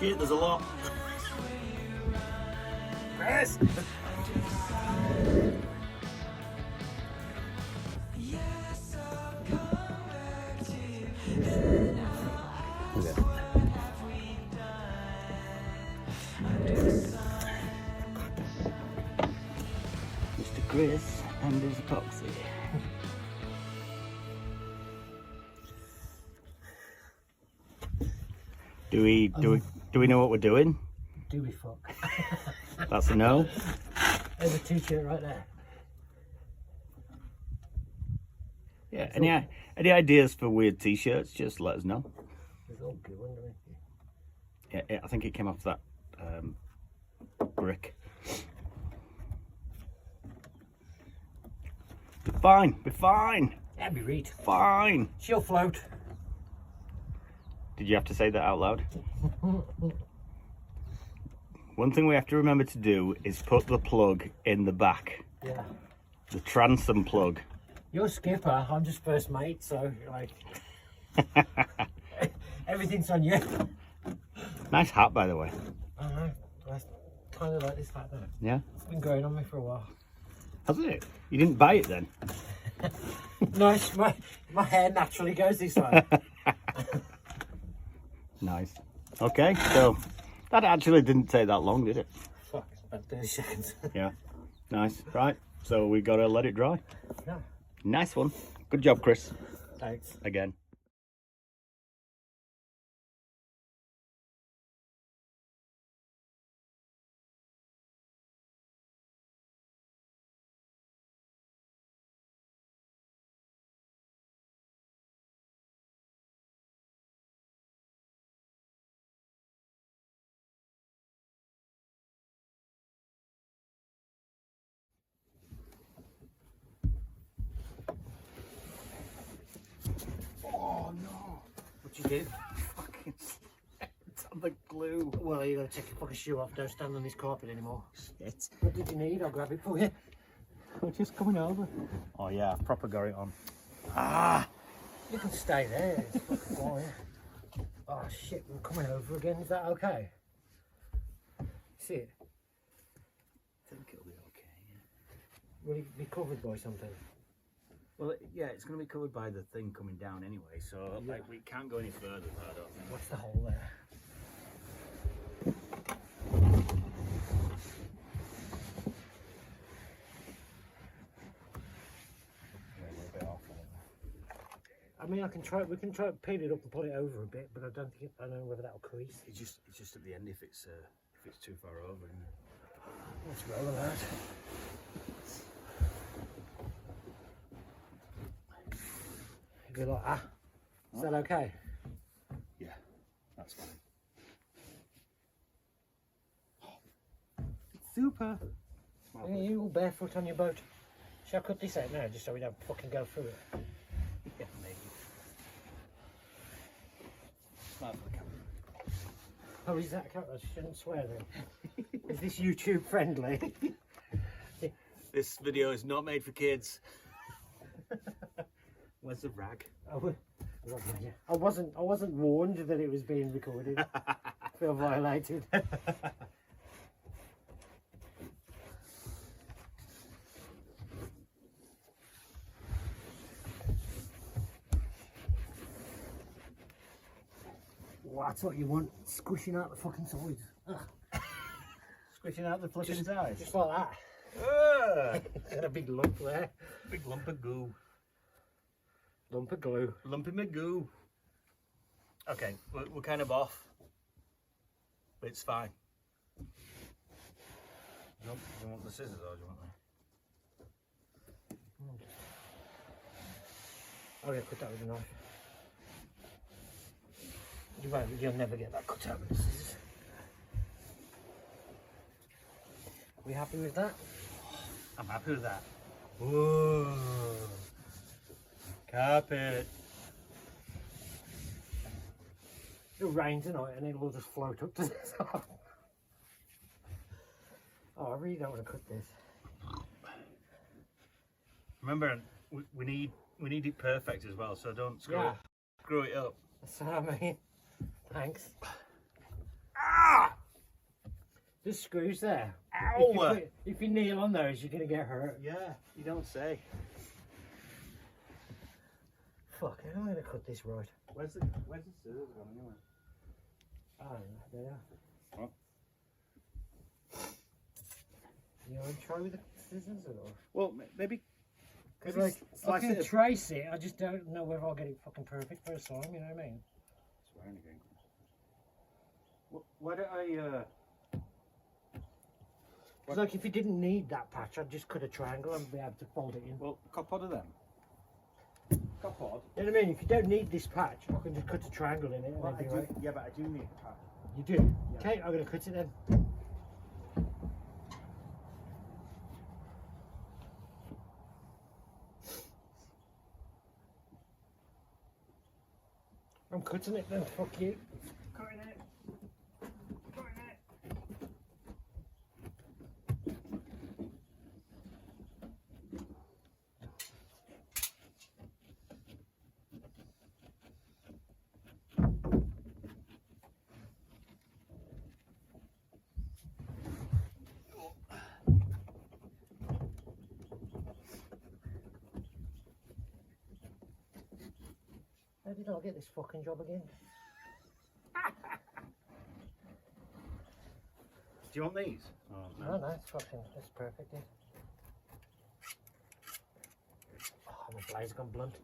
shit, there's a lot. Chris! Mr. Chris and his epoxy. Do we know what we're doing? Do we fuck? That's a no. There's a t-shirt right there. Yeah. Any ideas for weird t-shirts? Just let us know. It's all good, isn't it? Yeah, I think it came off that brick. We're fine. We're fine. Yeah, be read. Fine. She'll float. Did you have to say that out loud? One thing we have to remember to do is put the plug in the back. Yeah. The transom plug. You're skipper, I'm just first mate, so like everything's on you. Nice hat, by the way. I know. I kind of like this hat though. Yeah. It's been growing on me for a while. Hasn't it? You didn't buy it then? Nice. My hair naturally goes this way. Nice. Okay, so that actually didn't take that long, did it? Fuck, it's about 30 seconds. Yeah. Nice. Right. So we got to let it dry. Yeah. Nice one. Good job, Chris. Thanks. Again. Oh no. What you do? Fucking it's on the glue. Well, you gotta take your fucking shoe off. Don't stand on this carpet anymore. Shit. What did you need? I'll grab it for you. We're just coming over. Oh yeah, proper got it on. Ah! You can stay there. It's fucking quiet. Oh shit, we're coming over again. Is that okay? See it? I think it'll be okay, yeah. Will it be covered by something? Well, yeah, it's going to be covered by the thing coming down anyway, so like we can't go any further, I don't think. What's the hole there? I mean, we can try to peel it up and pull it over a bit, but I don't know whether that'll crease. It's just at the end if it's too far over. Isn't it? Let's roll it out. Go like that. Is that okay? Yeah, that's fine. Super. Are you all barefoot on your boat? Shall I cut this out now, just so we don't fucking go through it? Yeah, maybe. Smart for the camera. Oh, is that camera? I shouldn't swear then. Is this YouTube friendly? This video is not made for kids. Where's the rag? I wasn't warned that it was being recorded. I feel violated. Well, that's what you want, squishing out the fucking sides. Squishing out the flipping sides. Just like that. Got a big lump there. Big lump of goo. Lump of glue. Lumpy McGoo. Okay, we're kind of off. But it's fine. Nope, do you want the scissors or do you want me? Oh yeah, cut that with a knife. You'll never get that cut out with the scissors. We happy with that? I'm happy with that. Whoa. Carpet. It'll rain tonight and it'll just float up to the top. Oh, I really don't want to cut this. Remember, we need it perfect as well, so don't screw it up. That's what I mean. Thanks. Ah! Ah! There's screws there. Ow! If you kneel on those, you're gonna get hurt. Yeah, you don't say. Fuck, how am I gonna cut this right? Where's the scissors gone anyway? Oh, there. What? You want to try with the scissors or? Well, maybe. Because like, I can trace it, I just don't know whether I'll get it fucking perfect first time, you know what I mean? Swearing again. Why don't I, It's like if you didn't need that patch, I'd just cut a triangle and be able to fold it in. well, cop of them. Cop pod? You know what I mean? If you don't need this patch, I can just cut a triangle in it and Well, it'll be right. yeah, but I do need a patch. You do? Yeah. Okay, I'm going to cut it then. I'm cutting it then, fuck you. Cutting it. Cutting it. How did I get this fucking job again? Do you want these? Oh, No, it's fucking, that's perfect, yeah. Oh, my blade's gone blunt.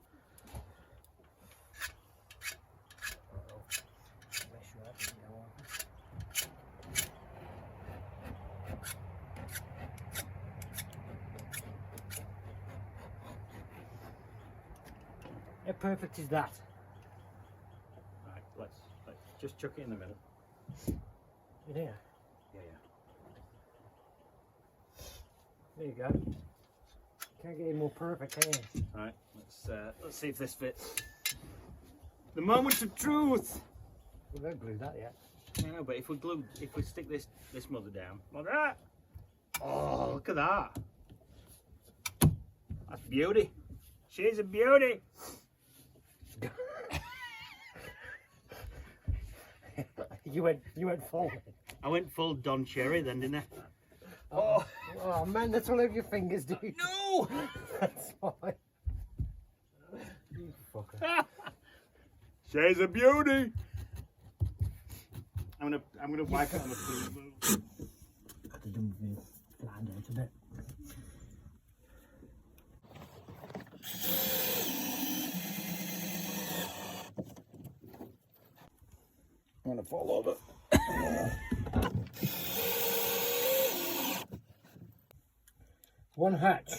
Uh-oh. Make sure that doesn't go on. How perfect is that? Right, let's just chuck it in the middle. In here? Yeah. There you go. Can't get any more perfect, can you? Right, let's see if this fits. The moment of truth. We don't glue that yet. I know, but if we stick this mother down, like that. Oh, look at that. That's beauty. She's a beauty. You went full. I went full Don Cherry then, didn't I? Oh man, that's all over your fingers, dude. No! That's fine. You fucker. She's a beauty. I'm gonna wipe it on the food. Got to do me flattened out a bit. I'm gonna fall over. One hatch.